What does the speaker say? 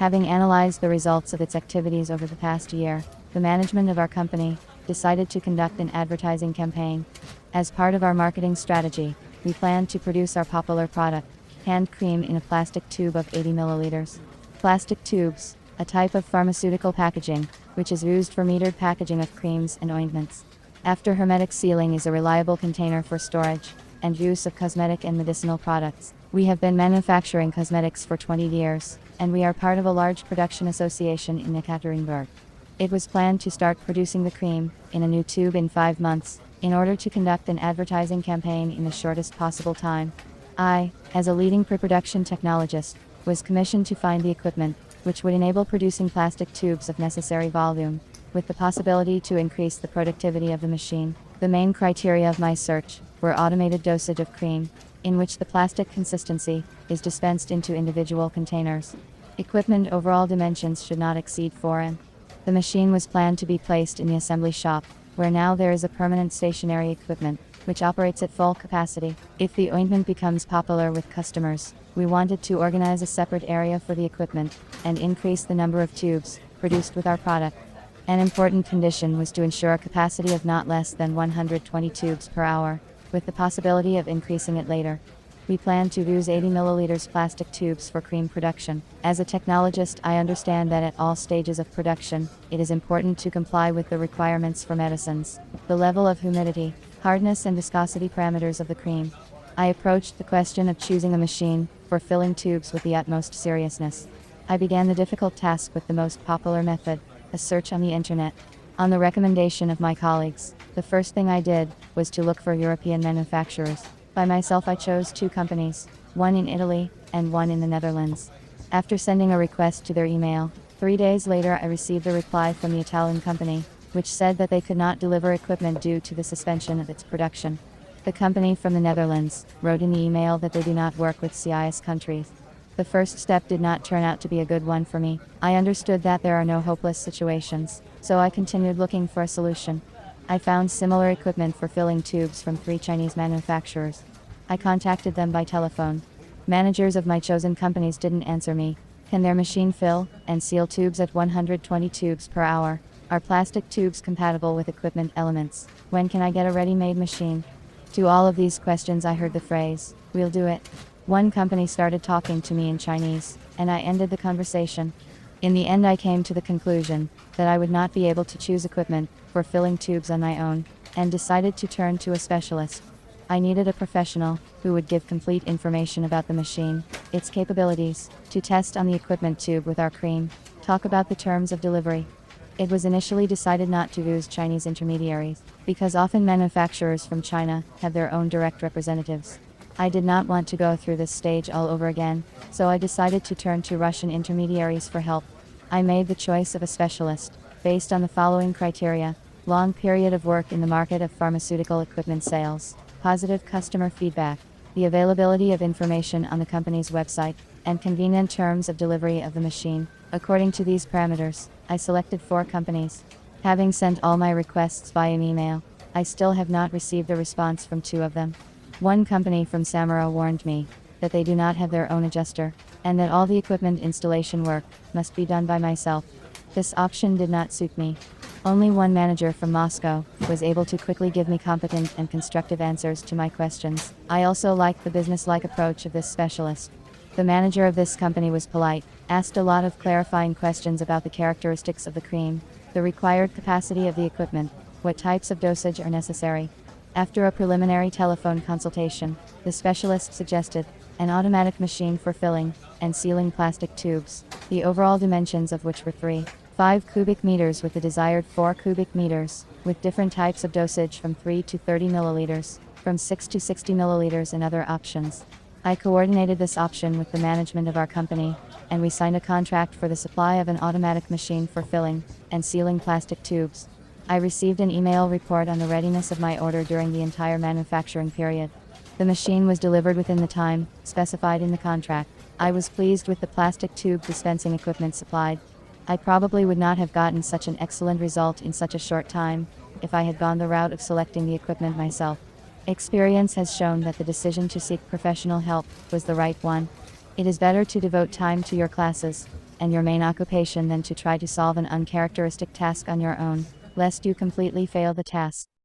Having analyzed the results of its activities over the past year, the management of our company decided to conduct an advertising campaign. As part of our marketing strategy, we plan to produce our popular product, hand cream in a plastic tube of 80 milliliters. Plastic tubes, a type of pharmaceutical packaging, which is used for metered packaging of creams and ointments. After hermetic sealing is a reliable container for storage and use of cosmetic and medicinal products. We have been manufacturing cosmetics for 20 years, and we are part of a large production association in Ekaterinburg. It was planned to start producing the cream in a new tube in 5 months, in order to conduct an advertising campaign in the shortest possible time. I, as a leading pre-production technologist, was commissioned to find the equipment, which would enable producing plastic tubes of necessary volume, with the possibility to increase the productivity of the machine. The main criteria of my search were automated dosage of cream, in which the plastic consistency is dispensed into individual containers. Equipment overall dimensions should not exceed 4 m. The machine was planned to be placed in the assembly shop, where now there is a permanent stationary equipment, which operates at full capacity. If the ointment becomes popular with customers, we wanted to organize a separate area for the equipment, and increase the number of tubes produced with our product. An important condition was to ensure a capacity of not less than 120 tubes per hour, with the possibility of increasing it later. We plan to use 80 milliliters plastic tubes for cream production. As a technologist, I understand that at all stages of production, it is important to comply with the requirements for medicines, the level of humidity, hardness and viscosity parameters of the cream. I approached the question of choosing a machine for filling tubes with the utmost seriousness. I began the difficult task with the most popular method, a search on the internet. On the recommendation of my colleagues, the first thing I did was to look for European manufacturers. By myself I chose 2 companies, one in Italy and one in the Netherlands. After sending a request to their email, 3 days later I received a reply from the Italian company, which said that they could not deliver equipment due to the suspension of its production. The company from the Netherlands wrote in the email that they do not work with CIS countries. The first step did not turn out to be a good one for me. I understood that there are no hopeless situations, so I continued looking for a solution. I found similar equipment for filling tubes from 3 Chinese manufacturers. I contacted them by telephone. Managers of my chosen companies didn't answer me. Can their machine fill and seal tubes at 120 tubes per hour? Are plastic tubes compatible with equipment elements? When can I get a ready-made machine? To all of these questions I heard the phrase, "We'll do it." One company started talking to me in Chinese, and I ended the conversation. In the end I came to the conclusion that I would not be able to choose equipment for filling tubes on my own, and decided to turn to a specialist. I needed a professional who would give complete information about the machine, its capabilities, to test on the equipment tube with our cream, talk about the terms of delivery. It was initially decided not to use Chinese intermediaries, because often manufacturers from China have their own direct representatives. I did not want to go through this stage all over again, so I decided to turn to Russian intermediaries for help. I made the choice of a specialist, based on the following criteria: long period of work in the market of pharmaceutical equipment sales, positive customer feedback, the availability of information on the company's website, and convenient terms of delivery of the machine. According to these parameters, I selected 4 companies. Having sent all my requests via email, I still have not received a response from 2 of them. One company from Samara warned me that they do not have their own adjuster, and that all the equipment installation work must be done by myself. This option did not suit me. Only one manager from Moscow was able to quickly give me competent and constructive answers to my questions. I also liked the business-like approach of this specialist. The manager of this company was polite, asked a lot of clarifying questions about the characteristics of the cream, the required capacity of the equipment, what types of dosage are necessary. After a preliminary telephone consultation, the specialist suggested an automatic machine for filling and sealing plastic tubes, the overall dimensions of which were 3.5 cubic meters with the desired 4 cubic meters, with different types of dosage from 3 to 30 milliliters, from 6 to 60 milliliters and other options. I coordinated this option with the management of our company, and we signed a contract for the supply of an automatic machine for filling and sealing plastic tubes. I received an email report on the readiness of my order during the entire manufacturing period. The machine was delivered within the time specified in the contract. I was pleased with the plastic tube dispensing equipment supplied. I probably would not have gotten such an excellent result in such a short time if I had gone the route of selecting the equipment myself. Experience has shown that the decision to seek professional help was the right one. It is better to devote time to your classes and your main occupation than to try to solve an uncharacteristic task on your own, lest you completely fail the task.